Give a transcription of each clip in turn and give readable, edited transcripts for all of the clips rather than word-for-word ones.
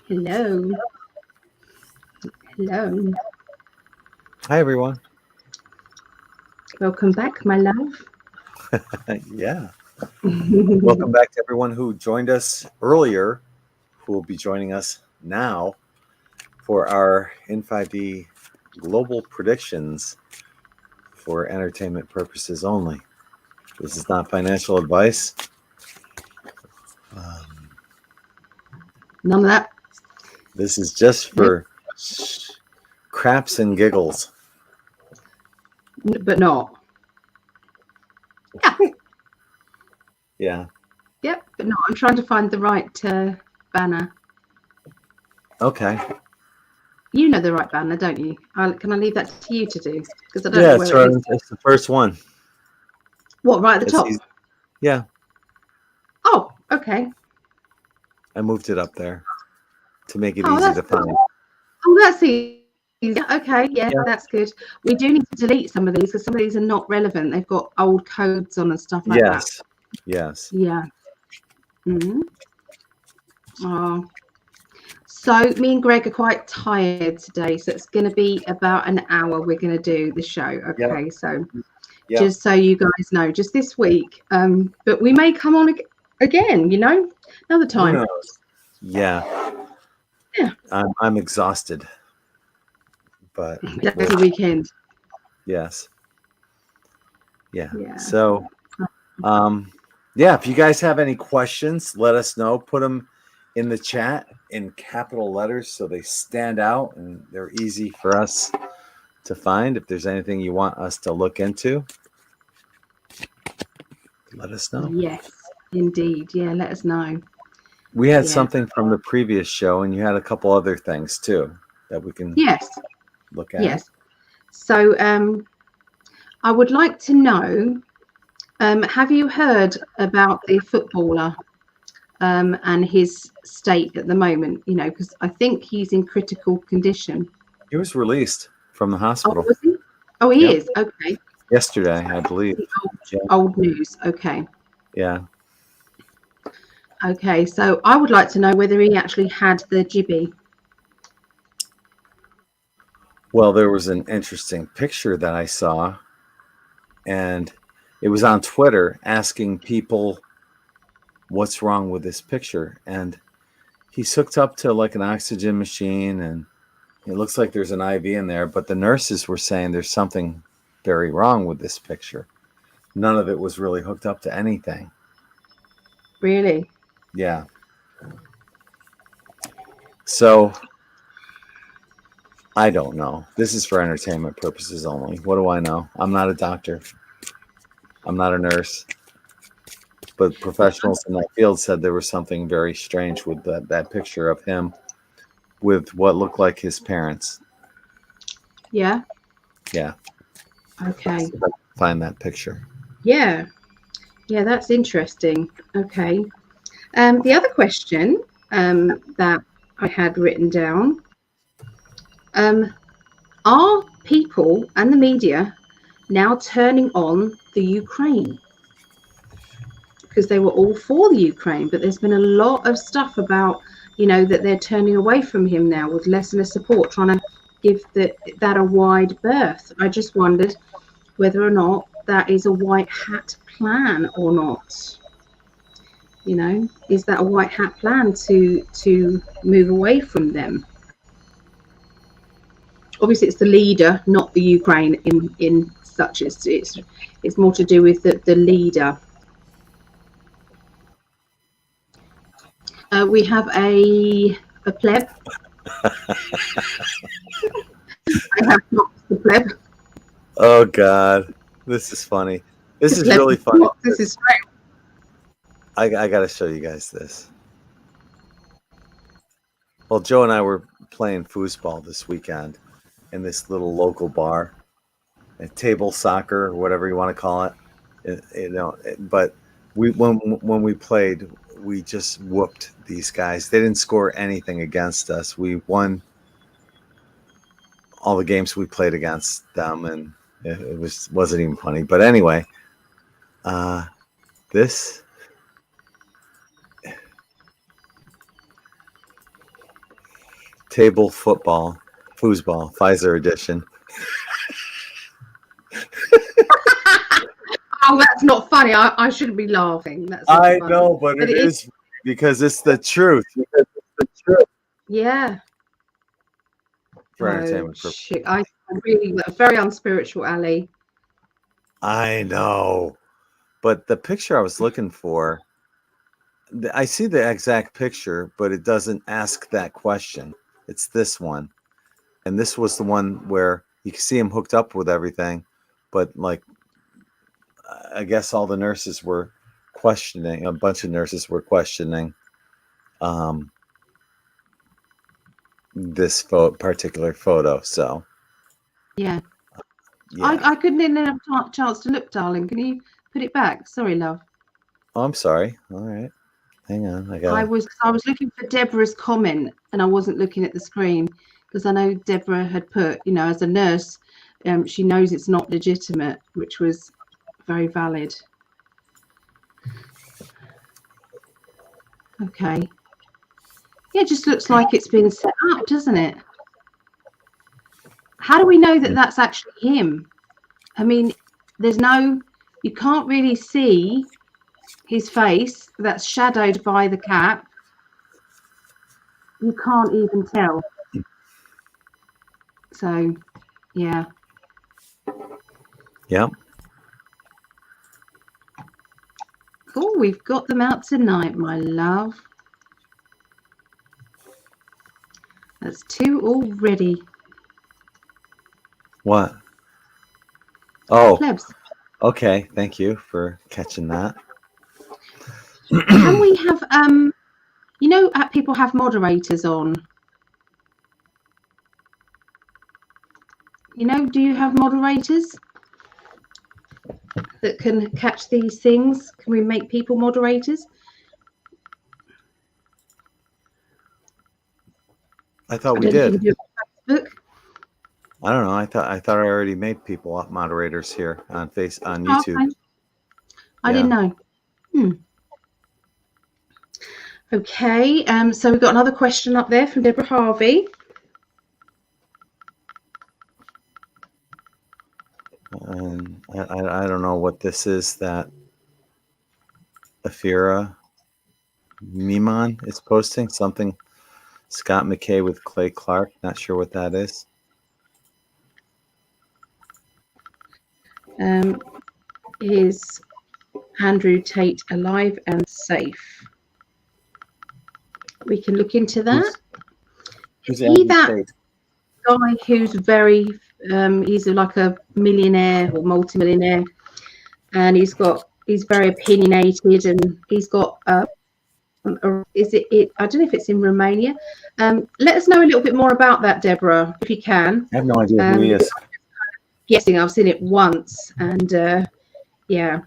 Hello. Hello. Hi, everyone. Welcome back, my love. Yeah. Welcome back to everyone who joined us earlier, who will be joining us now for our IN5D global predictions for entertainment purposes only. This is not financial advice. Um, None of that. this is just Nope. for craps and giggles. But not. Yeah. Yeah. Yep. But not. I'm trying to find the right banner. Okay. You know the right banner, don't you? Can I leave that to you to do? Because I don't Yeah, know it's where it right. is. It's the first one. What, right at the It's top? easy. Yeah, Oh, okay. I moved it up there to make it Oh, easy that's to good. find. Oh, that's easy. Okay, yeah, Yeah. that's good. We do need to delete some of these because some of these are not relevant. They've got old codes on and stuff like that. Yes. Yes. Yeah. Mm-hmm. Oh. So me and Greg are quite tired today, so it's going to be about an hour we're going to do the show. Yep. Okay, so Yep. just so you guys know, just this week. But we may come on again, another Who time. knows? Yeah. Yeah, I'm exhausted, but that's a weekend. yes. Yeah. Yeah. So, yeah, if you guys have any questions, let us know. Put them in the chat in capital letters so they stand out and they're easy for us to find. If there's anything you want us to look into, let us know. Yes, indeed. Yeah, let us know. We had Yeah. something from the previous show, and you had a couple other things too that we can Yes. look at. Yes. So I would like to know, have you heard about the footballer and his state at the moment? Because I think he's in critical condition. He was released from the Oh, hospital. was he? Oh, he Yep. is. Okay. Yesterday, I believe. The Yeah. old news. Okay. Yeah. Okay. So I would like to know whether he actually had the gibby. Well, there was an interesting picture that I saw, and it was on Twitter asking people what's wrong with this picture. And he's hooked up to like an oxygen machine, and it looks like there's an IV in there, but the nurses were saying there's something very wrong with this picture. None of it was really hooked up to anything. Really? Yeah. So I don't know. This is for entertainment purposes only. What do I know? I'm not a doctor. I'm not a nurse. But professionals in that field said there was something very strange with that picture of him with what looked like his parents. Yeah. Yeah. Okay. Find that picture. Yeah. Yeah, that's interesting. Okay. The other question that I had written down, are people and the media now turning on the Ukraine? Because they were all for the Ukraine, but there's been a lot of stuff about, that they're turning away from him now with less and less support, trying to give that a wide berth. I just wondered whether or not that is a white hat plan or not. Is that a white hat plan to move away from them? Obviously, it's the leader, not the Ukraine. In such, it's more to do with the leader. We have a pleb. I have not the pleb. Oh God, this is funny. This The is pleb. really funny. What? This is strange. I got to show you guys this. Well, Joe and I were playing foosball this weekend in this little local bar, table soccer or whatever you want to call it. But when we played, we just whooped these guys. They didn't score anything against us. We won all the games we played against them, and it wasn't even funny. But anyway, this Table football, foosball, Pfizer edition. Oh, that's not funny. I shouldn't be laughing. That's not I funny. know, but it is because it's the truth. Yeah. For Oh, entertainment. shit. I really very unspiritual, Ali. I know, but the picture I was looking for, I see the exact picture, but it doesn't ask that question. It's this one, and this was the one where you can see him hooked up with everything, but like, I guess all the nurses were questioning. A bunch of nurses were questioning this particular photo. So Yeah. yeah. I couldn't even have a chance to look, darling. Can you put it back? Sorry, love. Oh, I'm sorry. All right, hang on. I was looking for Deborah's comment, and I wasn't looking at the screen because I know Deborah had put, as a nurse, she knows it's not legitimate, which was very valid. Okay. Yeah, it just looks like it's been set up, doesn't it? How do we know that that's actually him? I mean, you can't really see his face. That's shadowed by the cap. You can't even tell. So, yeah. Yep. Cool. We've got them out tonight, my love. That's 2 already. What? Oh, Plebs. okay. Thank you for catching that. Can we have people have moderators on? Do you have moderators that can catch these things? Can we make people moderators? I thought we did. Facebook. I don't know. I thought I already made people moderators here on YouTube. Okay. I didn't know. Okay. So we've got another question up there from Deborah Harvey. I don't know what this is that Afira Mimon is posting. Something Scott McKay with Clay Clark. Not sure what that is. Is Andrew Tate alive and safe? We can look into that. Who's Is he that guy who's very he's like a millionaire or multimillionaire, and he's very opinionated, and he's got is it I don't know if it's in Romania. Let us know a little bit more about that, Deborah, if you can. I have no idea who he is. Guessing, I've seen it once, and yeah.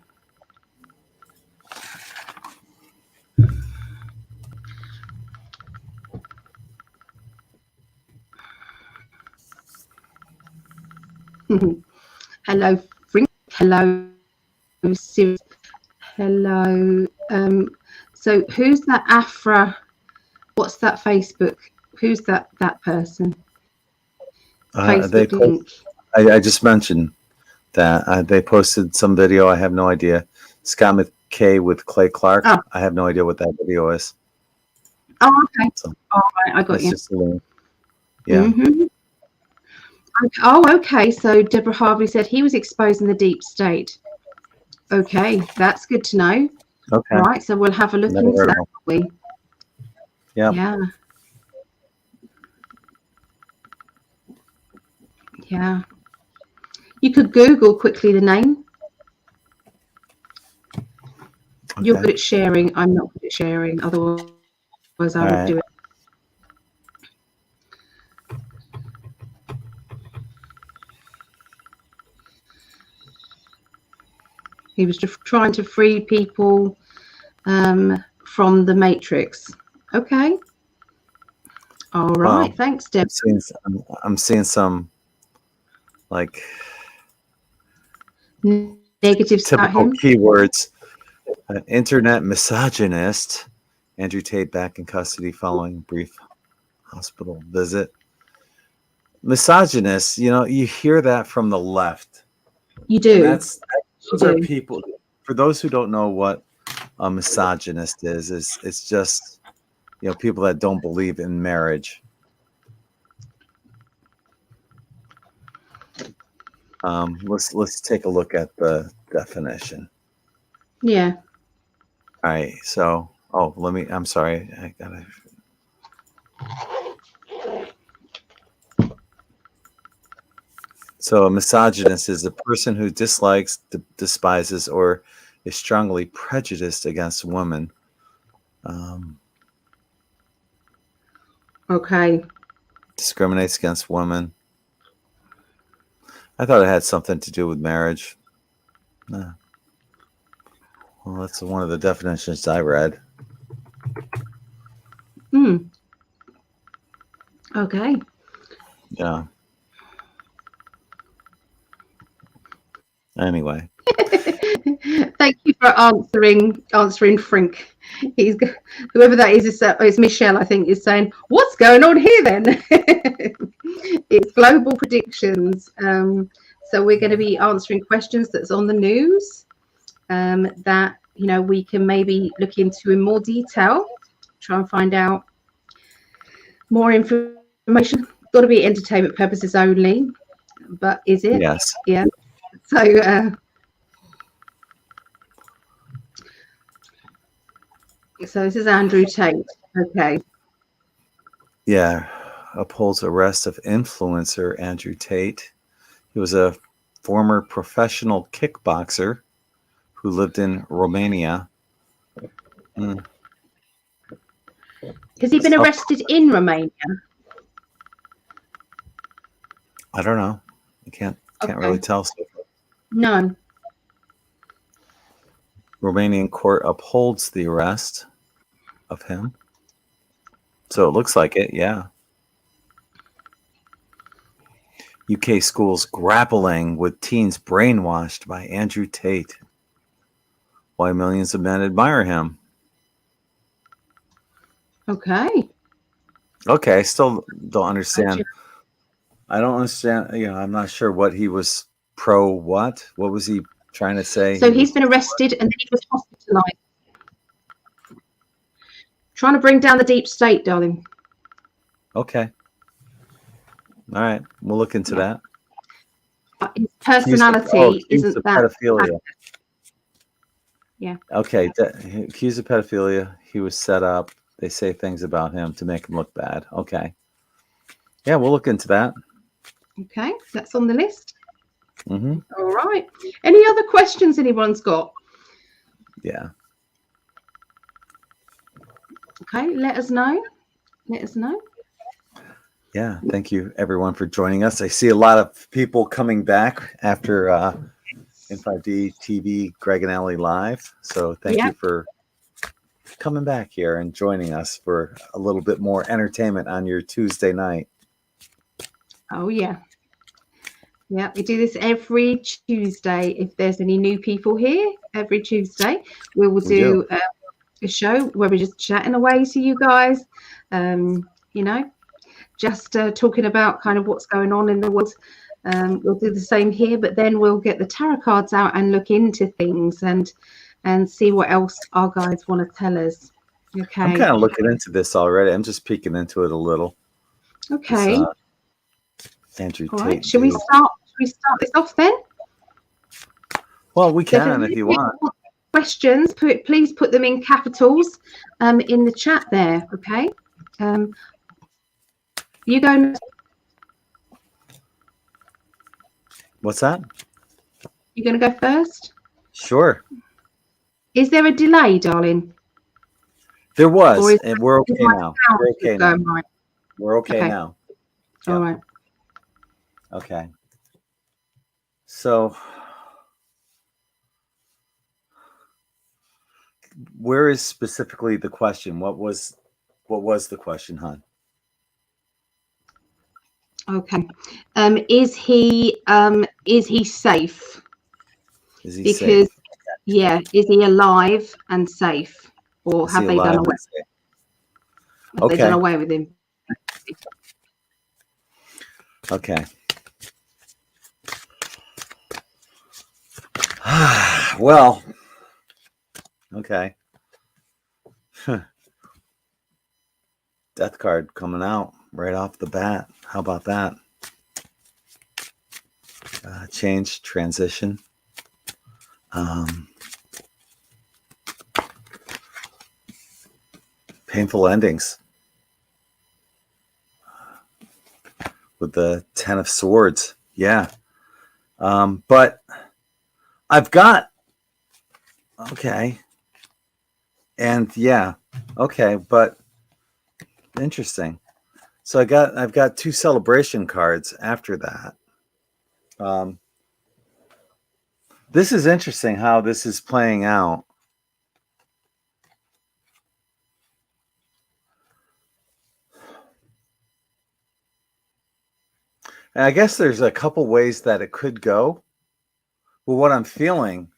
Hello, Frink. Hello, Sirius. Hello. So who's that Afra? What's that Facebook? Who's that person? Facebook link. I just mentioned that they posted some video. I have no idea. Scott McKay with Clay Clark. Oh. I have no idea what that video is. Oh, okay. So, all right, I got you. Just a link. Yeah. Mm-hmm. Oh, okay. So Deborah Harvey said he was exposing the deep state. Okay, that's good to know. Okay. Right, so we'll have a look into that, won't we? Yeah. Yeah. Yeah. You could Google quickly the name. Okay. You're good at sharing. I'm not good at sharing. Otherwise, I would do it. He was just trying to free people from the Matrix. Okay. All right. Thanks, Deb. I'm seeing some like negative typical keywords. Internet misogynist. Andrew Tate back in custody following brief hospital visit. Misogynist, you hear that from the left. You And do. those are people, for those who don't know what a misogynist is it's just, people that don't believe in marriage. Let's take a look at the definition. Yeah. All right. So, I'm sorry. I gotta. So a misogynist is a person who dislikes, despises, or is strongly prejudiced against women. Okay. Discriminates against women. I thought it had something to do with marriage. No. Well, that's one of the definitions I read. Okay. Yeah. Anyway. Thank you for answering Frink. Whoever that is, it's Michelle, I think, is saying, what's going on here then? It's global predictions. So we're going to be answering questions that's on the news that we can maybe look into in more detail, try and find out more information. Got to be entertainment purposes only, but is it? Yes. Yeah. So so this is Andrew Tate. Okay. Yeah. Upholds arrest of influencer Andrew Tate. He was a former professional kickboxer who lived in Romania. Has he been arrested in Romania? I don't know. I can't really tell. No. Romanian court upholds the arrest of him. So it looks like it, yeah. UK schools grappling with teens brainwashed by Andrew Tate. Why millions of men admire him. Okay. Okay, I still don't understand. I don't understand. I'm not sure what he was pro what. What was he trying to say? So he's been arrested and then he was hospitalized. Trying to bring down the deep state, darling. Okay. All right. We'll look into that. His personality isn't that. Pedophilia. Yeah. Okay. Accused of pedophilia. He was set up. They say things about him to make him look bad. Okay. Yeah, we'll look into that. Okay. That's on the list. Mm-hmm. All right. Any other questions anyone's got? Yeah. Okay. Let us know. Let us know. Yeah. Thank you, everyone, for joining us. I see a lot of people coming back after IN5D TV, Gregg and Ellie Live. So thank you for coming back here and joining us for a little bit more entertainment on your Tuesday night. Oh, yeah. Yeah, we do this every Tuesday. If there's any new people here, every Tuesday, we will do a show where we're just chatting away to you guys, just talking about kind of what's going on in the world. We'll do the same here, but then we'll get the tarot cards out and look into things and see what else our guides want to tell us. Okay. I'm kind of looking into this already. I'm just peeking into it a little. Okay. Andrew All Tate. right. Should we start this off then? Well, we can if you want. Questions, please put them in capitals in the chat there. Okay. You go. What's that? You're going to go first? Sure. Is there a delay, darling? There was, and we're okay now. We're okay now. Right. We're okay now. Yeah. All right. Okay. So, where is specifically the question? What was the question, hon? Okay. Is he safe? Is he because safe? Yeah, is he alive and safe, or have they done away? Have they done away with him? Okay. Well, okay. Death card coming out right off the bat. How about that? Change, transition. Painful endings. With the Ten of Swords. Yeah. But I've got, okay. And yeah, okay, but interesting. So I've got two celebration cards after that. This is interesting how this is playing out. And I guess there's a couple ways that it could go. But what I'm feeling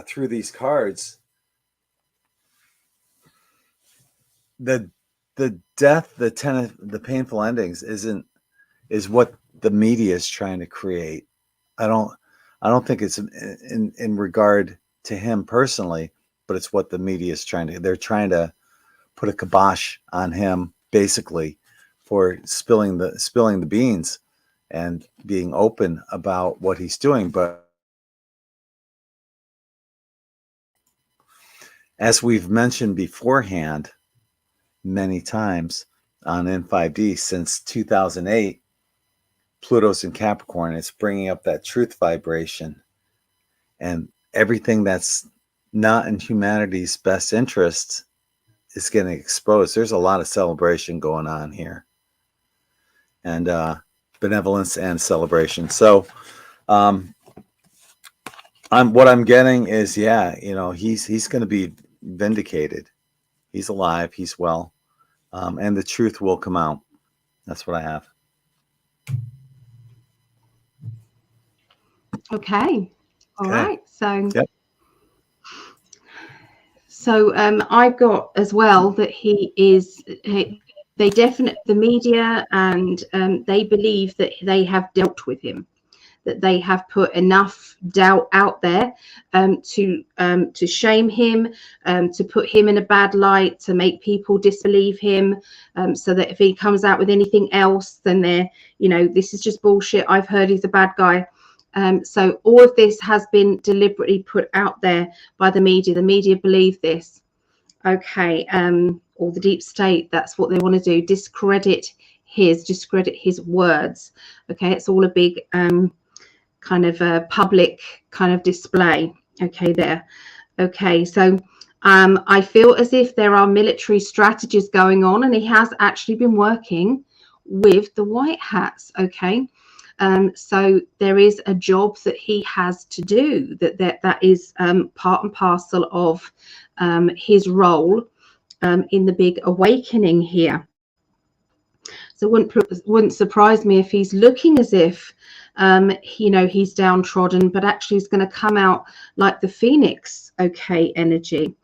through these cards, the death, the painful endings is what the media is trying to create. I don't think it's in regard to him personally, but it's what the media is they're trying to put a kibosh on him basically for spilling the beans and being open about what he's doing. But as we've mentioned beforehand many times on IN5D, since 2008, Pluto's in Capricorn. It's bringing up that truth vibration, and everything that's not in humanity's best interest is getting exposed. There's a lot of celebration going on here, and benevolence and celebration. So what I'm getting is, yeah, he's going to be vindicated. He's alive. He's well. And the truth will come out. That's what I have. Okay. All right. So, yep. So I've got as well that the media and they believe that they have dealt with him, that they have put enough doubt out there to shame him, to put him in a bad light, to make people disbelieve him, so that if he comes out with anything else, then this is just bullshit. I've heard he's a bad guy. So all of this has been deliberately put out there by the media. The media believe this. Okay. Or the deep state, that's what they want to do. Discredit his words. Okay. It's all a big kind of a public kind of display. Okay, there. Okay, so I feel as if there are military strategies going on, and he has actually been working with the White Hats. Okay. So there is a job that he has to do, that is part and parcel of his role in the big awakening here. So it wouldn't surprise me if he's looking as if he's downtrodden, but actually he's going to come out like the phoenix. Okay, energy.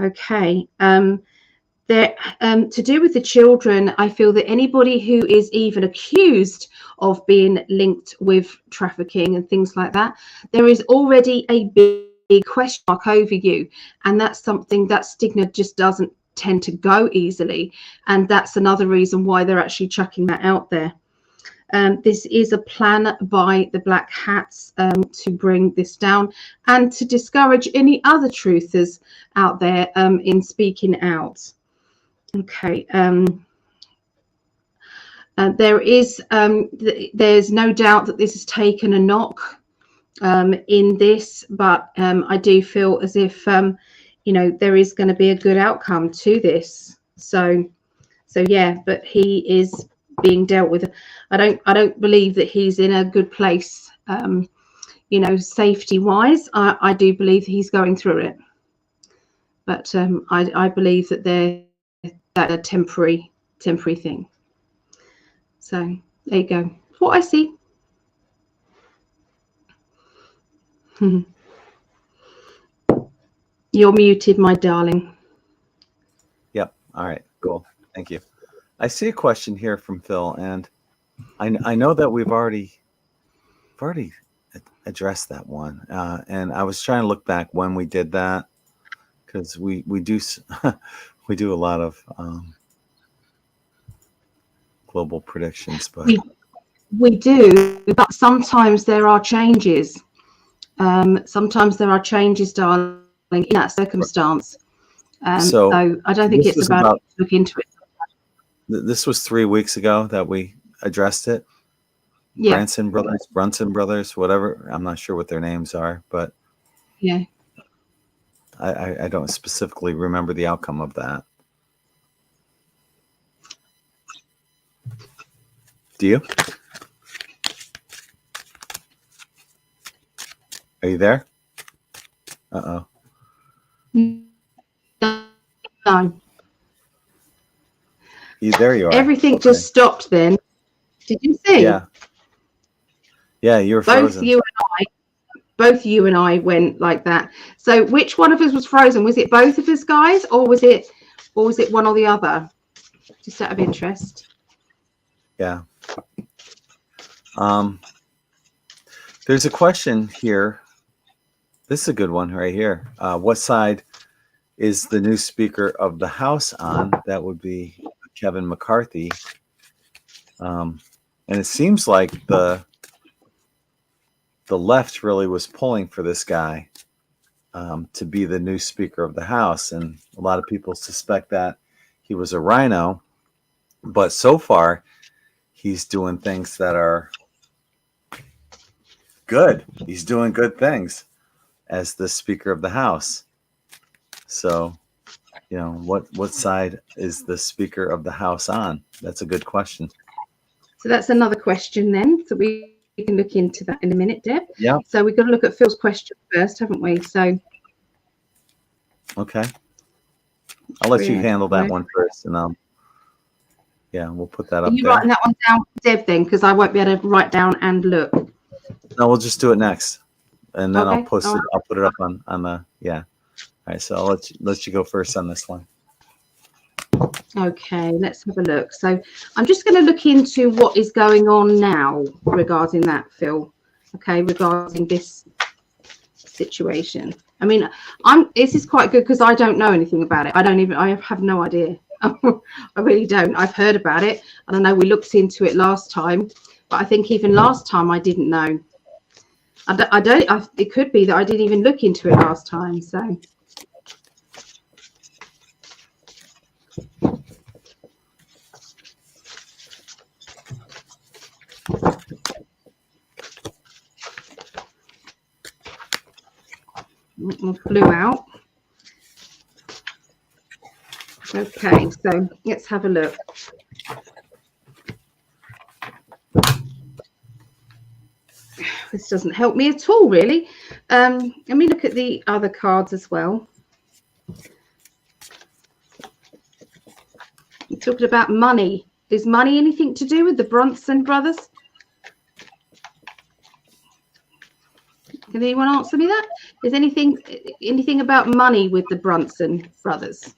Okay. To do with the children, I feel that anybody who is even accused of being linked with trafficking and things like that, there is already a big question mark over you, and that's something that stigma just doesn't tend to go easily, and that's another reason why they're actually chucking that out there. This is a plan by the Black Hats to bring this down and to discourage any other truthers out there in speaking out. Okay. There's no doubt that this has taken a knock in this, but I do feel as if there is going to be a good outcome to this. So yeah, but he is being dealt with. I don't believe that he's in a good place, safety wise. I do believe he's going through it, but I believe that that's a temporary thing. So there you go. What I see. You're muted, my darling. Yep. All right. Cool. Thank you. I see a question here from Phil, and I know that we've already addressed that one, and I was trying to look back when we did that, because we do we do a lot of global predictions, but we do, but sometimes there are changes. Sometimes there are changes, darling, in that circumstance. So I don't think it's about to look into it. This was 3 weeks ago that we addressed it. Yeah. Brunson brothers, whatever. I'm not sure what their names are, but yeah, I don't specifically remember the outcome of that. Do you? Are you there? Uh-oh. No. There you are. Everything just stopped then. Did you see? Yeah. Yeah, you were frozen. Both you and I went like that. So which one of us was frozen? Was it both of us, guys, or was it one or the other? Just out of interest. Yeah. There's a question here. This is a good one right here. What side is the new Speaker of the House on? That would be Kevin McCarthy. And it seems like the left really was pulling for this guy to be the new Speaker of the House. And a lot of people suspect that he was a rhino. But so far, he's doing things that are good. He's doing good things as the Speaker of the House. So, what side is the Speaker of the House on? That's a good question. So that's another question then. So we can look into that in a minute, Deb. Yeah. So we've got to look at Phil's question first, haven't we? So. Okay. I'll let you handle that one first, and we'll put that up there. Are you writing that one down, Deb, then? Because I won't be able to write down and look. No, we'll just do it next, and then Okay. I'll post it. I'll put it up on the All right. So I'll let you go first on this one. Okay, let's have a look. So I'm just going to look into what is going on now regarding that, Phil. Okay, regarding this situation. I mean, this is quite good because I don't know anything about it. I have no idea. I really don't. I've heard about it, and I know we looked into it last time, but I think even last time I didn't know. It could be that I didn't even look into it last time. So. Flew out. Okay, so let's have a look. This doesn't help me at all, really. Let me look at the other cards as well. You're talking about money. Is money anything to do with the Brunson brothers? Can anyone answer me that? Is anything about money with the Brunson brothers?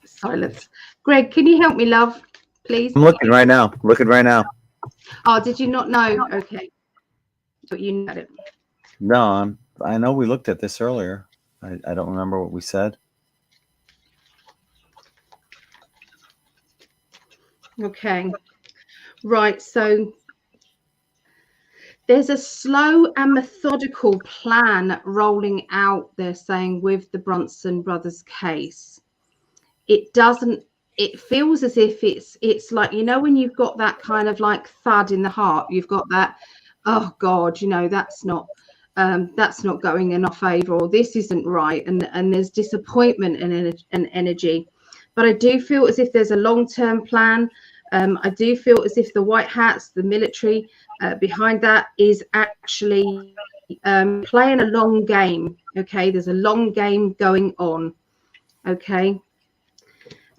Silence. Greg, can you help me, love, please? I'm looking right now. Oh, did you not know? Okay. But you know it. No, I know we looked at this earlier. I don't remember what we said. Okay. Right, so there's a slow and methodical plan rolling out, they're saying, with the Brunson brothers case. It feels as if it's like, when you've got that kind of like thud in the heart, you've got that, oh God, that's not going in our favor, or this isn't right, and there's disappointment and energy. But I do feel as if there's a long-term plan. I do feel as if the white hats, the military behind that is actually playing a long game. Okay, there's a long game going on. Okay.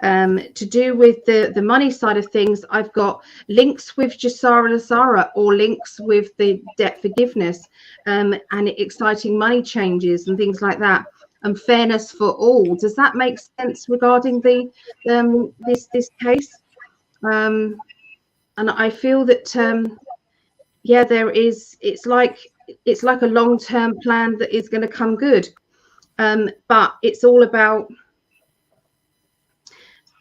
To do with the money side of things, I've got links with Jassara Lazara, or links with the debt forgiveness and exciting money changes and things like that. and fairness for all. Does that make sense regarding the this case? And I feel that yeah, there is. It's like a long-term plan that is going to come good, but it's all about,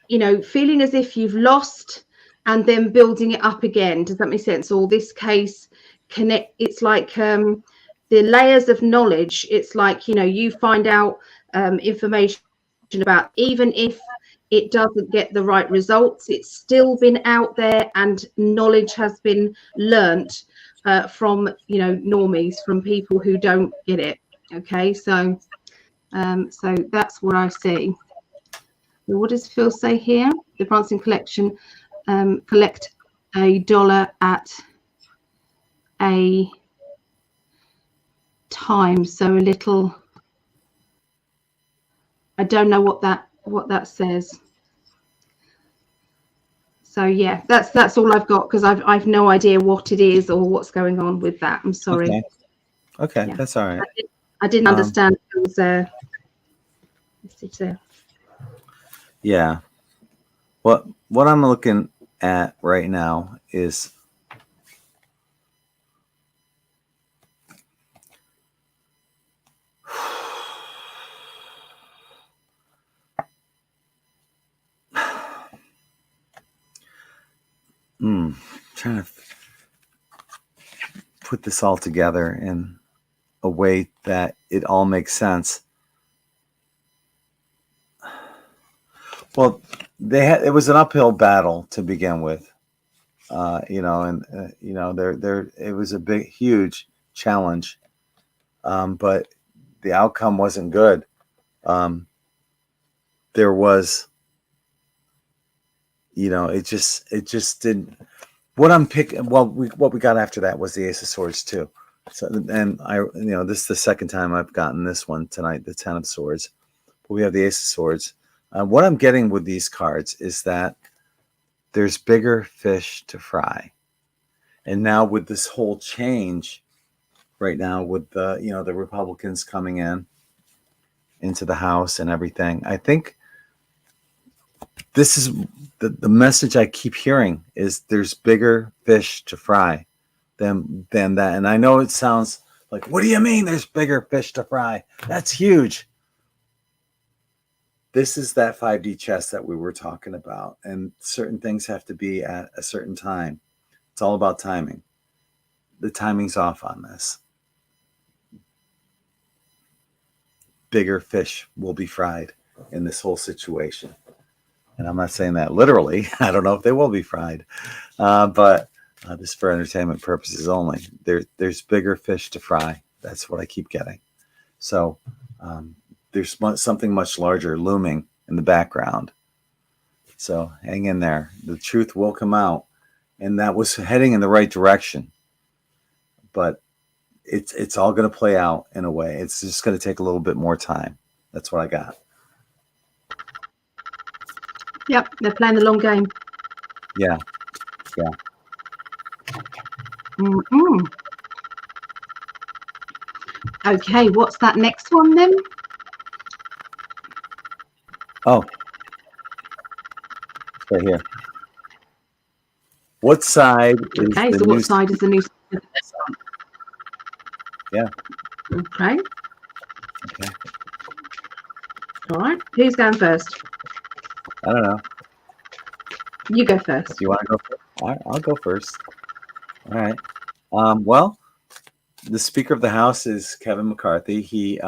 you know, feeling as if you've lost and then building it up again. Does that make sense? Or this case connect, it's like the layers of knowledge. It's like, you know, you find out information about, even if it doesn't get the right results, it's still been out there and knowledge has been learnt from, you know, normies, from people who don't get it. Okay, so so that's what I see. What does Phil say here? The Bronson collection collect $1 at a time, so a little. I don't know what that says. So yeah, that's all I've got, because I've no idea what it is or what's going on with that. I'm sorry. Okay, Yeah. that's all right. I didn't understand it was yeah. What I'm looking at right now is trying to put this all together in a way that it all makes sense. Well, it was an uphill battle to begin with, you know, and you know, it was a huge challenge, but the outcome wasn't good. There was, you know, it just didn't. What I'm picking, well, what we got after that was the Ace of Swords too. So, and you know, this is the second time I've gotten this one tonight, the Ten of Swords. But we have the Ace of Swords. What I'm getting with these cards is that there's bigger fish to fry. And now with this whole change right now, with the, you know, the Republicans coming into the House and everything, I think this is the message I keep hearing is there's bigger fish to fry than that. And I know it sounds like, what do you mean there's bigger fish to fry? That's huge. This is that 5D chess that we were talking about, and certain things have to be at a certain time. It's all about timing. The timing's off on this. Bigger fish will be fried in this whole situation. And I'm not saying that literally. I don't know if they will be fried, but this is for entertainment purposes only. There's bigger fish to fry. That's what I keep getting. So there's something much larger looming in the background. So hang in there. The truth will come out. And that was heading in the right direction. But it's all going to play out in a way. It's just going to take a little bit more time. That's what I got. Yep, they're playing the long game. Yeah. Mm-mm. Okay, what's that next one then? Oh, right here. What side is okay, the so new what side is the new? Yeah. Okay. Okay. All right. Who's going first? I don't know. You go first. Do you want to go first? All right, I'll go first. All right. Well, the Speaker of the House is Kevin McCarthy. He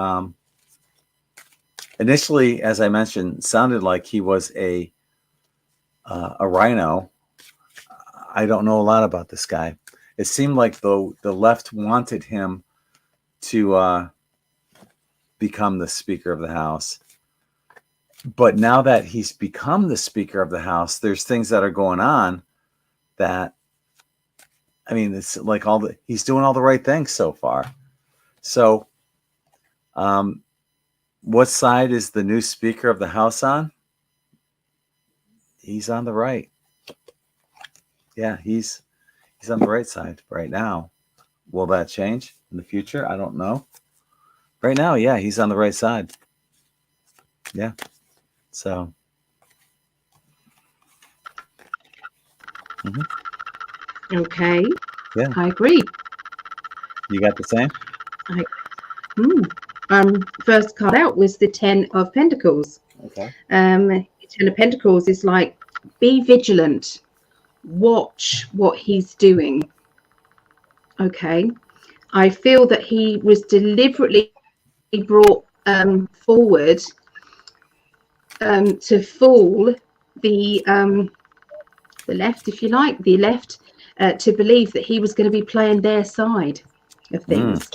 initially, as I mentioned, sounded like he was a rhino. I don't know a lot about this guy. It seemed like the left wanted him to become the Speaker of the House. But now that he's become the Speaker of the House, there's things that are going on that, I mean, it's like he's doing all the right things so far. So, what side is the new Speaker of the House on? He's on the right. Yeah, he's on the right side right now. Will that change in the future? I don't know. Right now, yeah, he's on the right side. Yeah. So. Mhm. Okay. Yeah. I agree. You got the same? I, first card out was the Ten of Pentacles. Okay. Ten of Pentacles is like, be vigilant, watch what he's doing. Okay. I feel that he was deliberately brought forward to fool the left, if you like, the left, to believe that he was going to be playing their side of things.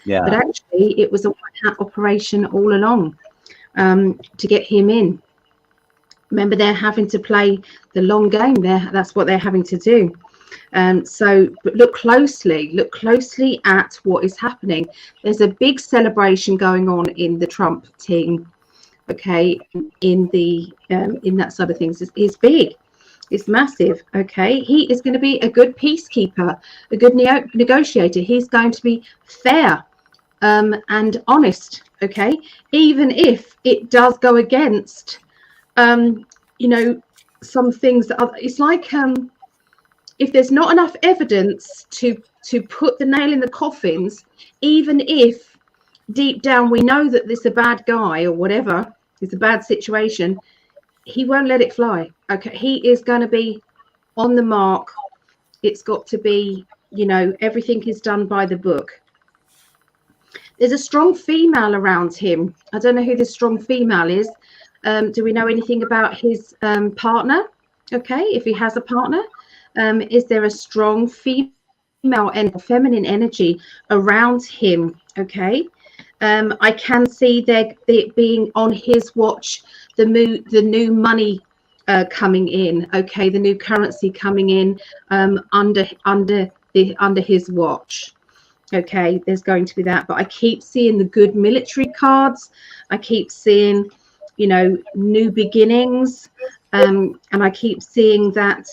Yeah. But actually, it was a white hat operation all along, to get him in. Remember, they're having to play the long game there. That's what they're having to do. But look closely at what is happening. There's a big celebration going on in the Trump team. Okay, in that side of things is big. It's massive. Okay, he is going to be a good peacekeeper, a good negotiator. He's going to be fair and honest. Okay, even if it does go against, some things that it's like, if there's not enough evidence to put the nail in the coffins, even if deep down we know that this is a bad guy or whatever, it's a bad situation, he won't let it fly. Okay, he is going to be on the mark. It's got to be, everything is done by the book. There's a strong female around him. I don't know who this strong female is. Do we know anything about his partner? Okay, if he has a partner, is there a strong female and feminine energy around him? Okay, I can see there being on his watch the new money coming in. Okay, the new currency coming in under his watch. Okay, there's going to be that, but I keep seeing the good military cards. I keep seeing, new beginnings, and I keep seeing that,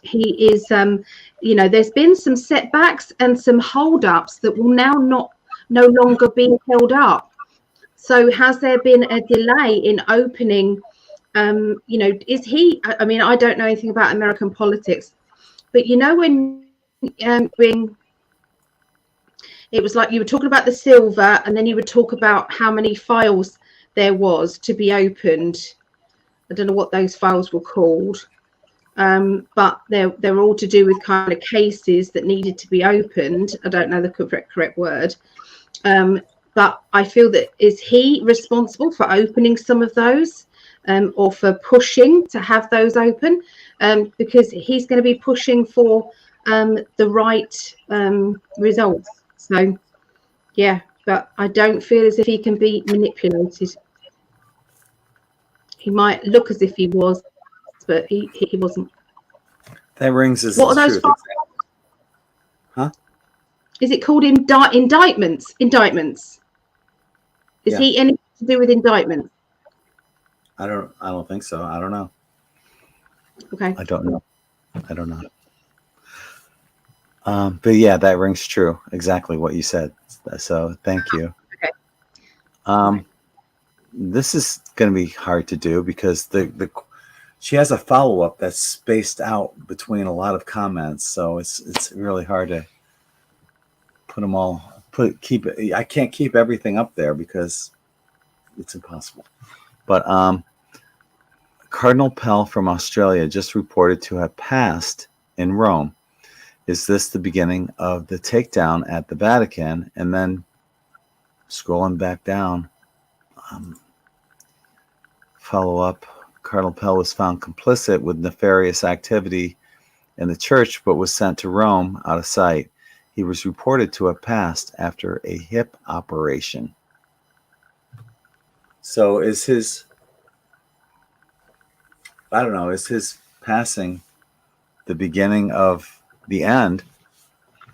he is, there's been some setbacks and some holdups that will now no longer be held up. So has there been a delay in opening? Is he? I mean, I don't know anything about American politics, but when it was like you were talking about the silver, and then you would talk about how many files there was to be opened. I don't know what those files were called, but they're all to do with kind of cases that needed to be opened. I don't know the correct word, but I feel that, is he responsible for opening some of those, or for pushing to have those open, because he's going to be pushing for the right results. So, yeah, but I don't feel as if he can be manipulated. He might look as if he was, but he wasn't. That rings as What are those truth. files? Huh? Is it called indictments? Indictments. Is Yeah. he anything to do with indictments? I don't think so. I don't know. Okay. I don't know. But yeah, that rings true. Exactly what you said. So thank you. Okay. This is going to be hard to do because she has a follow-up that's spaced out between a lot of comments, so it's really hard to put them all. I can't keep everything up there because it's impossible. But Cardinal Pell from Australia just reported to have passed in Rome. Is this the beginning of the takedown at the Vatican? And then scrolling back down, follow up, Cardinal Pell was found complicit with nefarious activity in the church, but was sent to Rome out of sight. He was reported to have passed after a hip operation. So is his passing the beginning of the end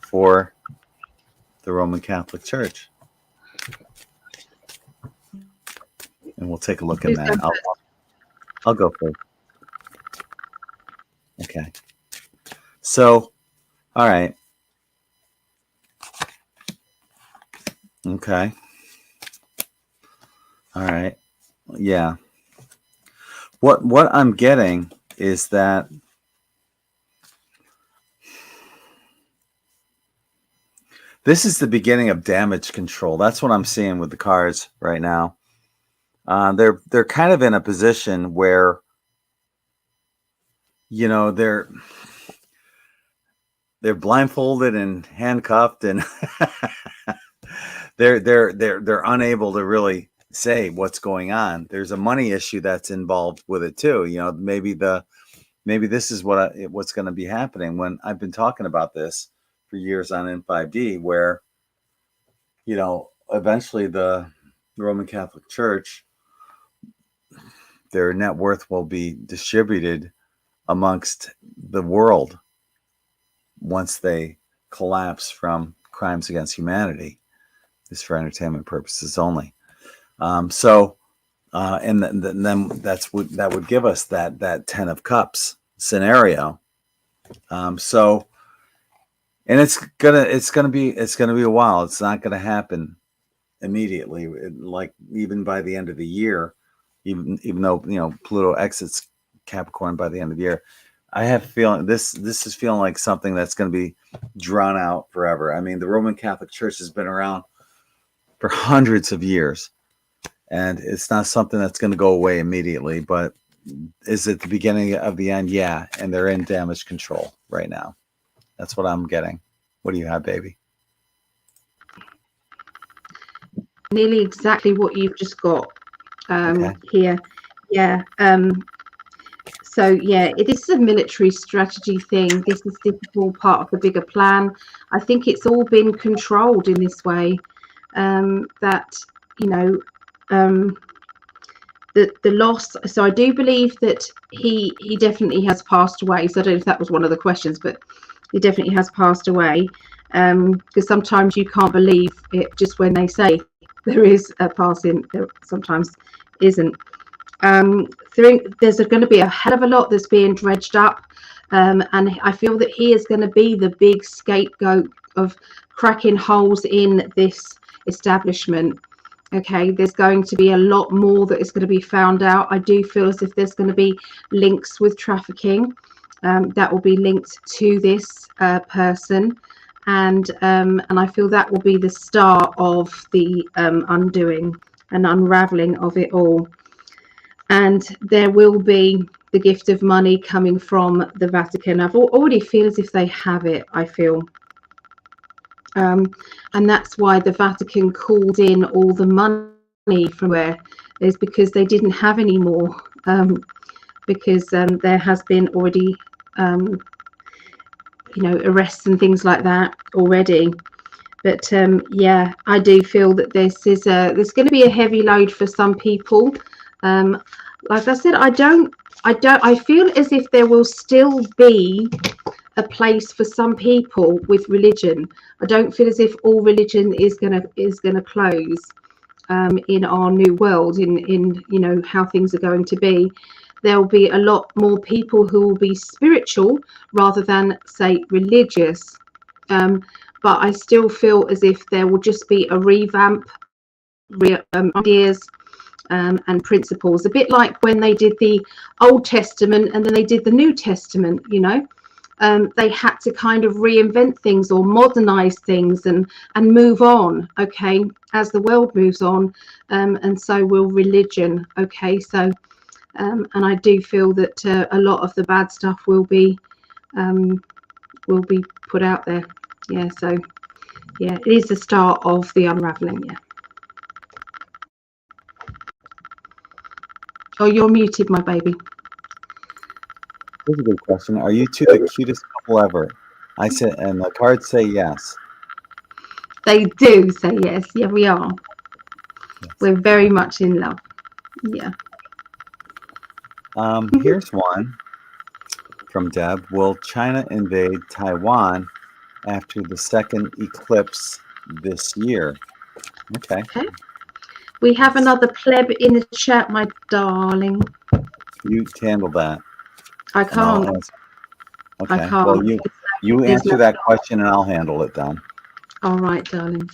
for the Roman Catholic Church? And we'll take a look at that. I'll go first. Okay. So, all right. Okay. All right. Yeah. What I'm getting is that this is the beginning of damage control. That's what I'm seeing with the cards right now. They're kind of in a position where, you know, they're blindfolded and handcuffed, and they're unable to really say what's going on. There's a money issue that's involved with it too. You know, maybe this is what's going to be happening. When I've been talking about this for years on IN5D, where, you know, eventually the Roman Catholic Church, their net worth will be distributed amongst the world once they collapse from crimes against humanity. Is for entertainment purposes only. And then that would give us that 10 of Cups scenario. So, and it's gonna be a while. It's not gonna happen immediately. Like even by the end of the year, even though, you know, Pluto exits Capricorn by the end of the year, I have a feeling this is feeling like something that's going to be drawn out forever. I mean, the Roman Catholic Church has been around for hundreds of years, and it's not something that's going to go away immediately. But is it the beginning of the end? Yeah, and they're in damage control right now. That's what I'm getting. What do you have, baby? Nearly exactly what you've just got here. Yeah. So yeah, it is a military strategy thing. This is all part of the bigger plan. I think it's all been controlled in this way. That, you know, the loss. So I do believe that he definitely has passed away. So I don't know if that was one of the questions, but he definitely has passed away. Because sometimes you can't believe it just when they say there is a passing. There sometimes isn't. There's going to be a hell of a lot that's being dredged up, and I feel that he is going to be the big scapegoat of cracking holes in this establishment. Okay, there's going to be a lot more that is going to be found out. I do feel as if there's going to be links with trafficking that will be linked to this person, and I feel that will be the start of the undoing and unraveling of it all. And there will be the gift of money coming from the Vatican. I've already feel as if they have it, I feel. And that's why the Vatican called in all the money from where is because they didn't have any more. Because there has been already, you know, arrests and things like that already. But yeah, I do feel that there's going to be a heavy load for some people. Like I said, I feel as if there will still be a place for some people with religion. I don't feel as if all religion is gonna close in our new world, in you know how things are going to be. There will be a lot more people who will be spiritual rather than say religious. But I still feel as if there will just be a revamp, ideas and principles, a bit like when they did the Old Testament and then they did the New Testament. You know, they had to kind of reinvent things or modernize things and move on. Okay, as the world moves on, and so will religion. Okay, so and I do feel that a lot of the bad stuff will be put out there. Yeah, so yeah, it is the start of the unraveling. Yeah. Oh, you're muted, my baby. Here's a good question. Are you two the cutest couple ever? I said, and the cards say yes. They do say yes. Yeah, we are. Yes. We're very much in love. Yeah. Here's one from Deb. Will China invade Taiwan after the second eclipse this year? Okay. We have another pleb in the chat, my darling. You handle that. I can't. Okay. I can't. Well, you answer that question and I'll handle it then. All right, darling.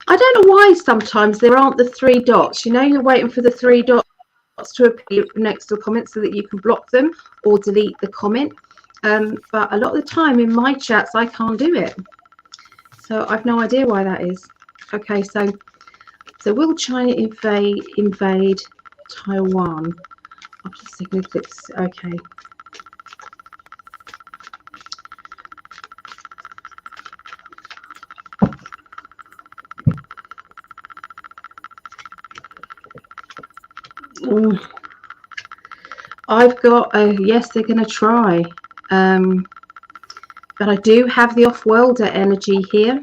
I don't know why sometimes there aren't the three dots. You know, you're waiting for the three dots to appear next to a comment so that you can block them or delete the comment. But a lot of the time in my chats, I can't do it. So I've no idea why that is. Okay, so will China invade Taiwan? I'm just thinking if it's okay. I've got a yes, they're going to try. But I do have the off-worlder energy here.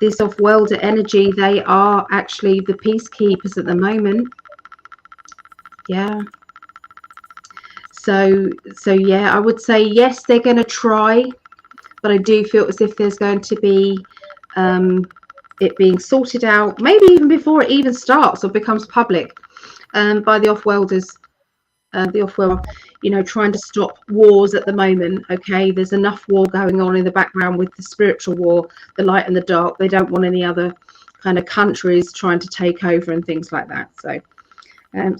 This off-worlder energy, they are actually the peacekeepers at the moment. Yeah. So yeah, I would say yes, they're going to try, but I do feel as if there's going to be it being sorted out, maybe even before it even starts or becomes public, by the off-worlders. The off-world, you know, trying to stop wars at the moment. Okay, there's enough war going on in the background with the spiritual war, the light and the dark. They don't want any other kind of countries trying to take over and things like that. So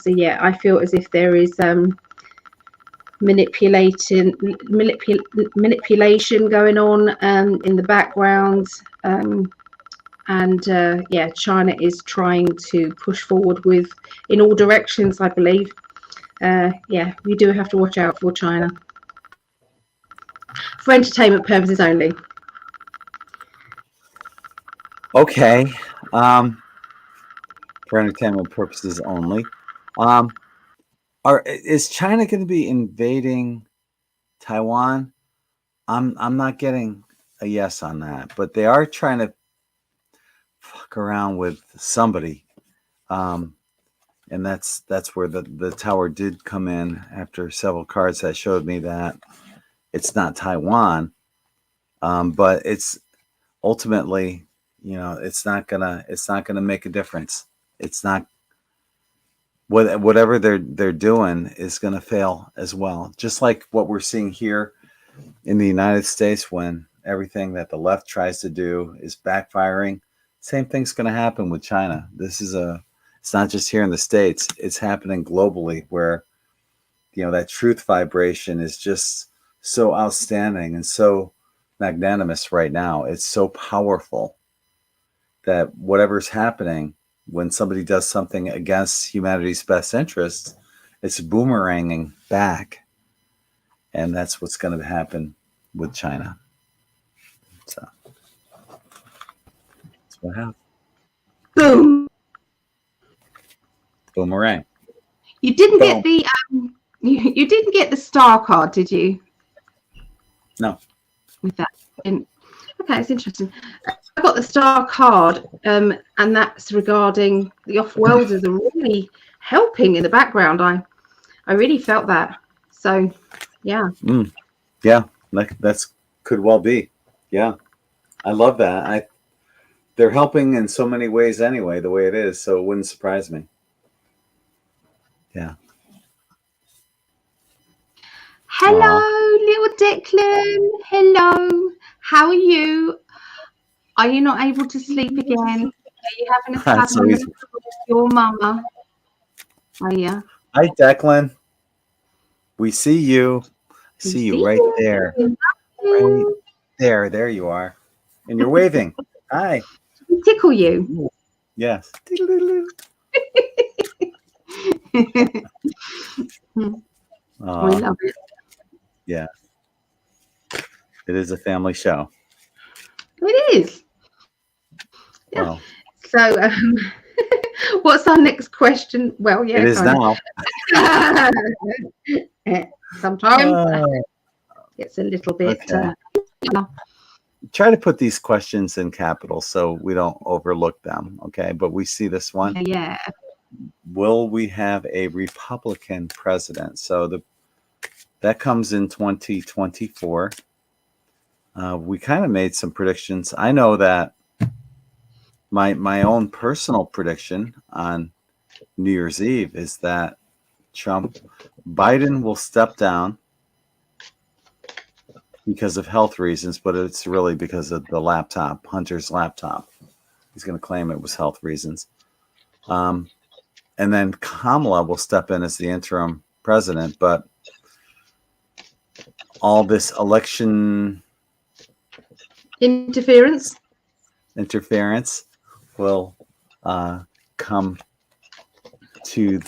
yeah, I feel as if there is manipulation going on in the background, and yeah, China is trying to push forward in all directions, I believe. Yeah, we do have to watch out for China for entertainment purposes only. Okay, for entertainment purposes only. Is China going to be invading Taiwan? I'm not getting a yes on that, but they are trying to fuck around with somebody, and that's where the tower did come in after several cards that showed me that it's not Taiwan, but it's ultimately, you know, it's not gonna make a difference. It's not whatever they're doing is gonna fail as well. Just like what we're seeing here in the United States, when everything that the left tries to do is backfiring, same thing's gonna happen with China. It's not just here in the States, it's happening globally, where, you know, that truth vibration is just so outstanding and so magnanimous right now. It's so powerful that whatever's happening, when somebody does something against humanity's best interests, it's boomeranging back. And that's what's going to happen with China. So that's what happened. Boom. Boomerang. You didn't get the you didn't get the star card, did you? No. With that. Okay, it's interesting. I got the star card, and that's regarding the off-worlders are really helping in the background. I really felt that. So, yeah. Yeah, that's could well be. Yeah, I love that. They're helping in so many ways anyway, the way it is, so it wouldn't surprise me. Yeah. Hello, little Declan. Hello. How are you? Are you not able to sleep again? Are you having a sudden with your mama? Oh, yeah. Hi, Declan. We see you. See you right there. Right there. There you are. And you're waving. Hi. We tickle you. Yes. We love it. Yeah. It is a family show. It is. Yeah. Well, so, what's our next question? Well, yeah. It is now. Sometimes it's a little bit. Okay. Try to put these questions in capitals so we don't overlook them. Okay. But we see this one. Yeah. Will we have a Republican president? So that comes in 2024. We kind of made some predictions. I know that my own personal prediction on New Year's Eve is that Biden will step down because of health reasons, but it's really because of the laptop, Hunter's laptop. He's going to claim it was health reasons. And then Kamala will step in as the interim president, but all this election interference will come to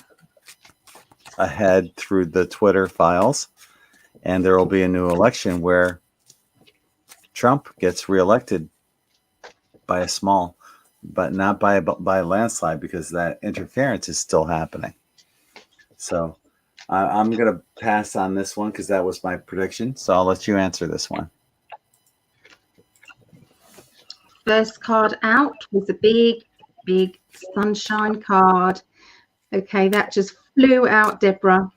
a head through the Twitter files, and there will be a new election where Trump gets reelected by a small, but not by a landslide, because that interference is still happening. So I'm going to pass on this one because that was my prediction. So I'll let you answer this one. First card out was a big, big sunshine card. Okay, that just flew out, Deborah.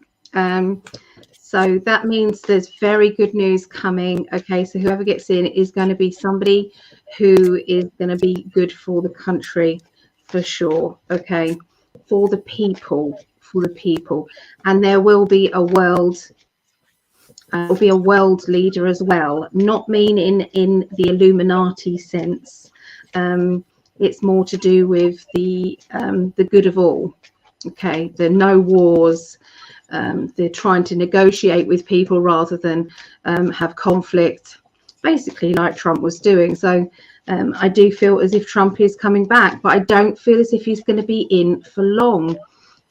So that means there's very good news coming. Okay, so whoever gets in is going to be somebody who is going to be good for the country, for sure. Okay, for the people, and there will be a world. Will be a world leader as well. Not mean in the Illuminati sense. It's more to do with the good of all. Okay, the no wars. They're trying to negotiate with people rather than have conflict, basically like Trump was doing. So I do feel as if Trump is coming back, but I don't feel as if he's going to be in for long.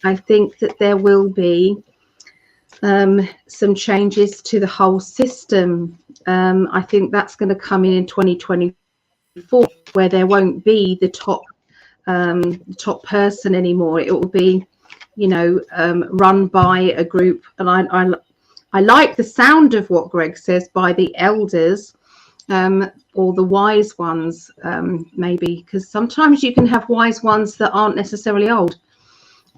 I think that there will be some changes to the whole system. I think that's going to come in 2024, where there won't be the top person anymore. It will be, run by a group. And I like the sound of what Gregg says, by the elders, or the wise ones, maybe, because sometimes you can have wise ones that aren't necessarily old.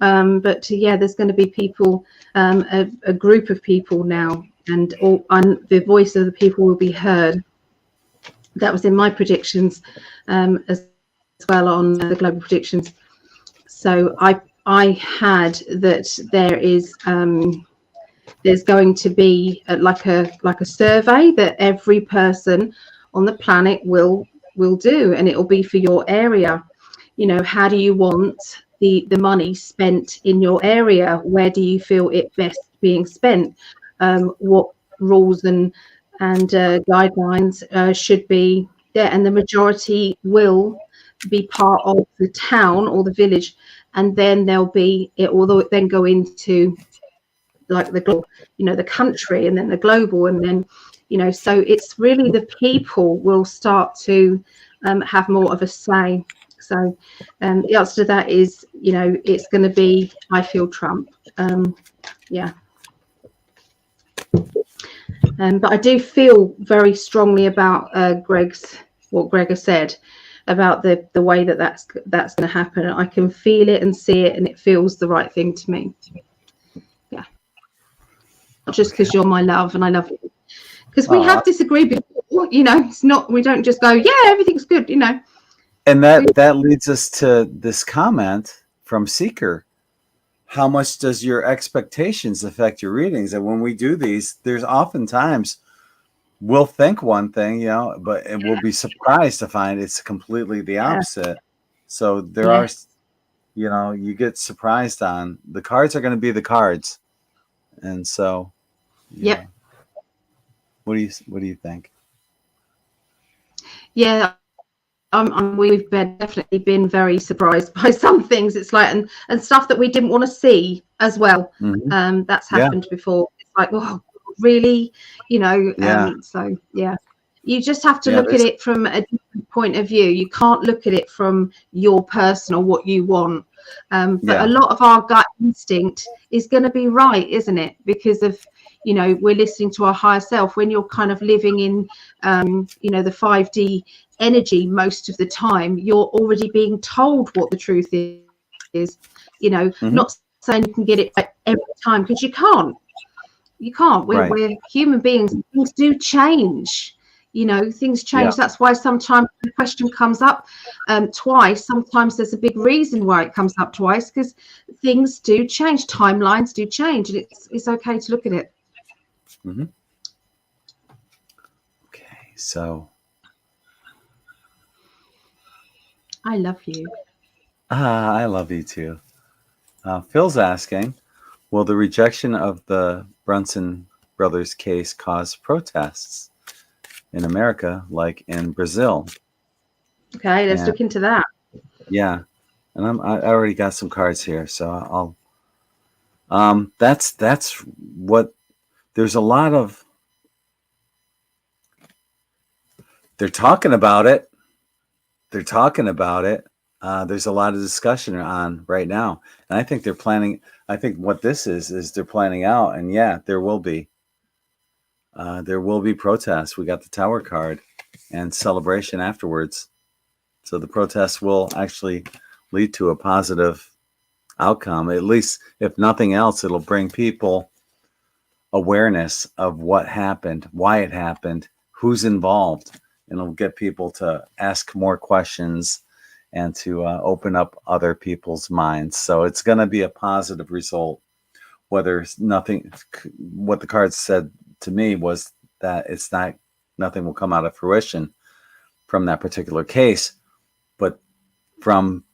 But yeah, there's going to be people, a group of people now, and the voice of the people will be heard. That was in my predictions as well on the global predictions. So I had that there is there's going to be like a survey that every person on the planet will do, and it will be for your area. How do you want the money spent in your area? Where do you feel it best being spent? What rules and guidelines should be there? And the majority will be part of the town or the village, and then it will then go into like the country, and then the global, and then so it's really the people will start to have more of a say. So the answer to that is, it's going to be, I feel, Trump. Yeah. But I do feel very strongly about what Gregg has said about the way that's going to happen. I can feel it and see it, and it feels the right thing to me. Yeah. Not just because you're my love and I love you. Because we have disagreed before, it's not, we don't just go, yeah, everything's good, And that leads us to this comment from Seeker. How much does your expectations affect your readings? And when we do these, there's oftentimes we'll think one thing, but we'll be surprised to find it's completely the opposite. So there are, you get surprised on the cards are going to be the cards. And so, yep. What do you think? Yeah. We've definitely been very surprised by some things. It's like and stuff that we didn't want to see as well. Mm-hmm. That's happened before. It's like, oh, really? So yeah, you just have to look at it from a different point of view. You can't look at it from your personal what you want. But a lot of our gut instinct is going to be right, isn't it? Because of we're listening to our higher self. When you're kind of living in the 5D energy most of the time, you're already being told what the truth is. Mm-hmm. Not saying you can get it right every time, because you can't. We're human beings. Things do change. Things change. Yeah. That's why sometimes the question comes up twice. Sometimes there's a big reason why it comes up twice, because things do change. Timelines do change, and it's okay to look at it. Mm-hmm. So I love you. I love you too. Phil's asking, will the rejection of the Brunson brothers case cause protests in America like in Brazil? Okay, let's And look into that. yeah, and I already got some cards here, so I'll that's what there's a lot of they're talking about it. They're talking about it. There's a lot of discussion on right now, and I think they're planning. I think what this is they're planning out, and yeah, there will be protests. We got the Tower card and celebration afterwards, so the protests will actually lead to a positive outcome. At least, if nothing else, it'll bring people awareness of what happened, why it happened, who's involved, and it'll get people to ask more questions and to open up other people's minds. So it's going to be a positive result. Whether nothing, what the cards said to me was that it's not, nothing will come out of fruition from that particular case, but from,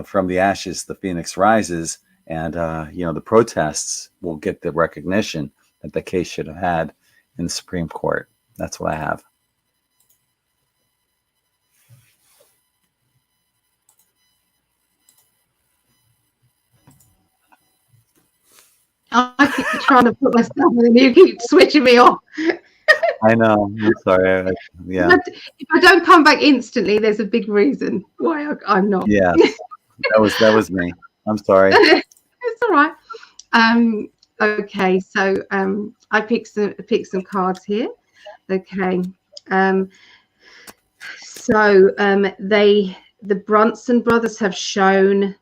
from the ashes, the phoenix rises, and the protests will get the recognition that the case should have had in the Supreme Court. That's what I have. I keep trying to put myself in, and you keep switching me off. I know. I'm sorry. Yeah. If I don't come back instantly, there's a big reason why I'm not. Yeah. That was me. I'm sorry. It's all right. Okay, so I picked some cards here. Okay. So the Brunson brothers have shown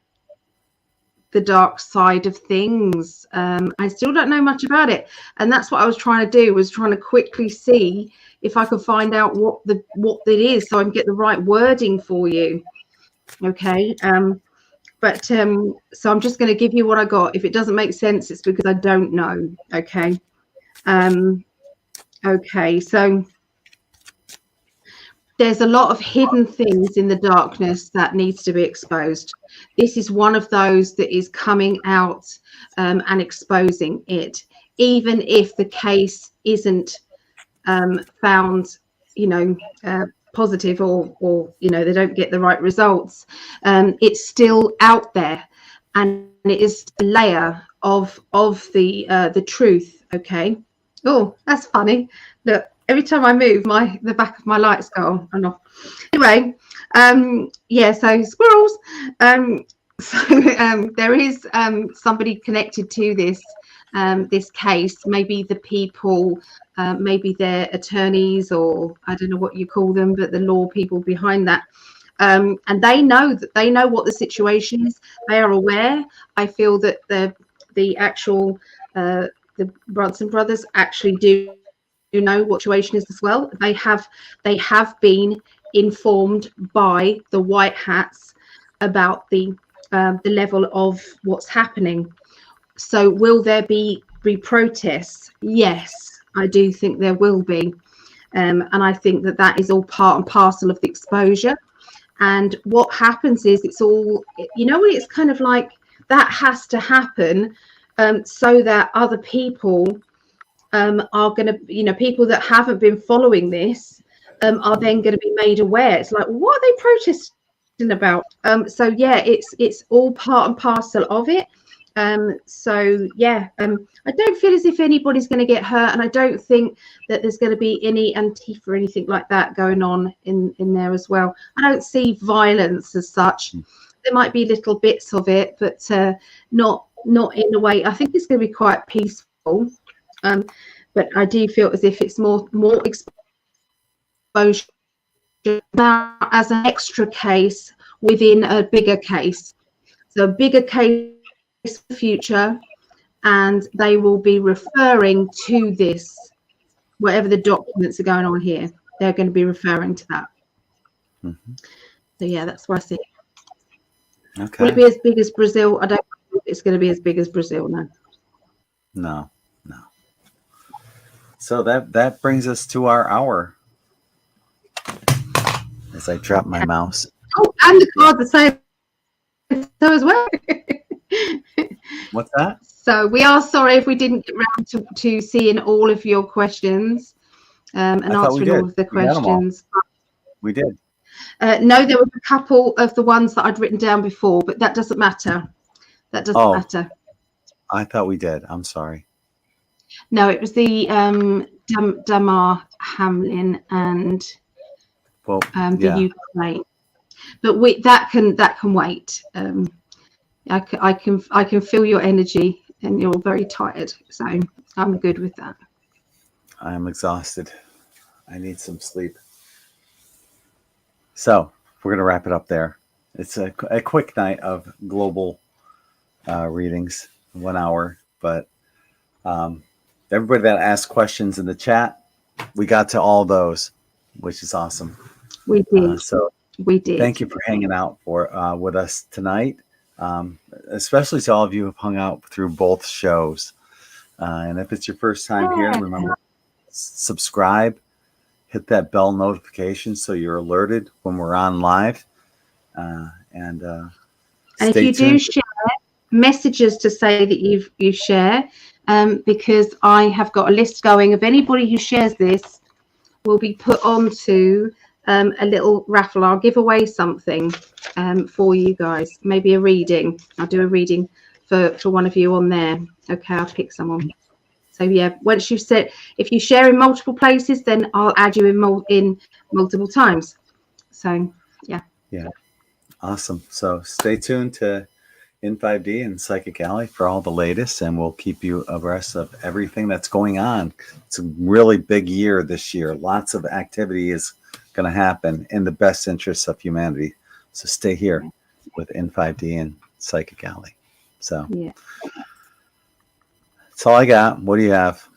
the dark side of things. I still don't know much about it, and that's what I was trying to do, was trying to quickly see if I could find out what it is, so I can get the right wording for you. Okay. So I'm just going to give you what I got. If it doesn't make sense, it's because I don't know. Okay. Okay. So there's a lot of hidden things in the darkness that needs to be exposed. This is one of those that is coming out and exposing it, even if the case isn't found, positive, or they don't get the right results. It's still out there, and it is a layer of the truth. Okay. Oh, that's funny. Look, every time I move, the back of my lights go on and off. Anyway, so squirrels. There is somebody connected to this case. Maybe the people, maybe their attorneys, or I don't know what you call them, but the law people behind that. And they know what the situation is. They are aware. I feel that the actual the Brunson brothers actually do know what the situation is as well. They have been informed by the white hats about the level of what's happening. So will there be protests? Yes, I do think there will be. And I think that is all part and parcel of the exposure. And what happens is, it's all, it's kind of like that has to happen so that other people are going to, people that haven't been following this are then going to be made aware. It's like, what are they protesting about? So yeah, it's all part and parcel of it. I don't feel as if anybody's going to get hurt, and I don't think that there's going to be any Antifa or anything like that going on in there as well. I don't see violence as such. There might be little bits of it, but not in a way. I think it's going to be quite peaceful. But I do feel as if it's more exposure now as an extra case within a bigger case. So a bigger case in the future, and they will be referring to this, whatever the documents are going on here, they're going to be referring to that. Mm-hmm. So yeah, that's what I see. Okay. Will it be as big as Brazil? I don't think it's going to be as big as Brazil, no. No. So that brings us to our hour. As I drop my mouse. Oh, and the cards are saying so as well. What's that? So we are sorry if we didn't get round to seeing all of your questions and answering all of the questions. We did. No, there was a couple of the ones that I'd written down before, but that doesn't matter. That doesn't matter. I thought we did. I'm sorry. No, it was the Damar Hamlin and the Ukraine. But that can wait. I can feel your energy, and you're very tired, so I'm good with that. I'm exhausted. I need some sleep. So we're going to wrap it up there. It's a quick night of global readings, 1 hour. But everybody that asked questions in the chat, we got to all those, which is awesome. We did. We did. Thank you for hanging out with us tonight, especially to all of you who have hung out through both shows. And if it's your first time here, remember, subscribe, hit that bell notification so you're alerted when we're on live. And if you do share messages to say that you share, because I have got a list going of anybody who shares this will be put onto a little raffle. I'll give away something for you guys, maybe a reading. I'll do a reading for one of you on there. Okay, I'll pick someone. So yeah, once you've said, if you share in multiple places, then I'll add you in multiple times. So yeah. Awesome. So stay tuned to IN5D and Psychic Alley for all the latest, and we'll keep you abreast of everything that's going on. It's a really big year this year. Lots of activity is going to happen in the best interests of humanity. So stay here with IN5D and Psychic Alley. So that's all I got. What do you have?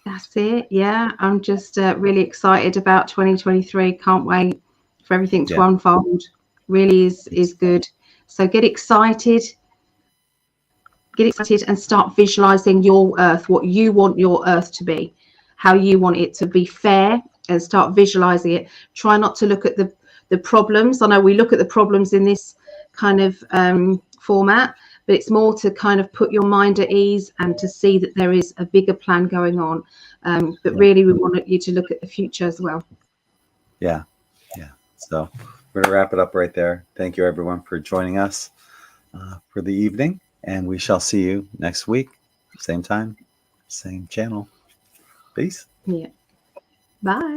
That's it. Yeah, I'm just really excited about 2023. Can't wait for everything to unfold. Really is good. So get excited and start visualizing your earth, what you want your earth to be, how you want it to be fair, and start visualizing it. Try not to look at the problems. I know we look at the problems in this kind of format, but it's more to kind of put your mind at ease and to see that there is a bigger plan going on. But really we want you to look at the future as well. Yeah. So we're going to wrap it up right there. Thank you, everyone, for joining us for the evening. And we shall see you next week. Same time, same channel. Peace. Yeah. Bye.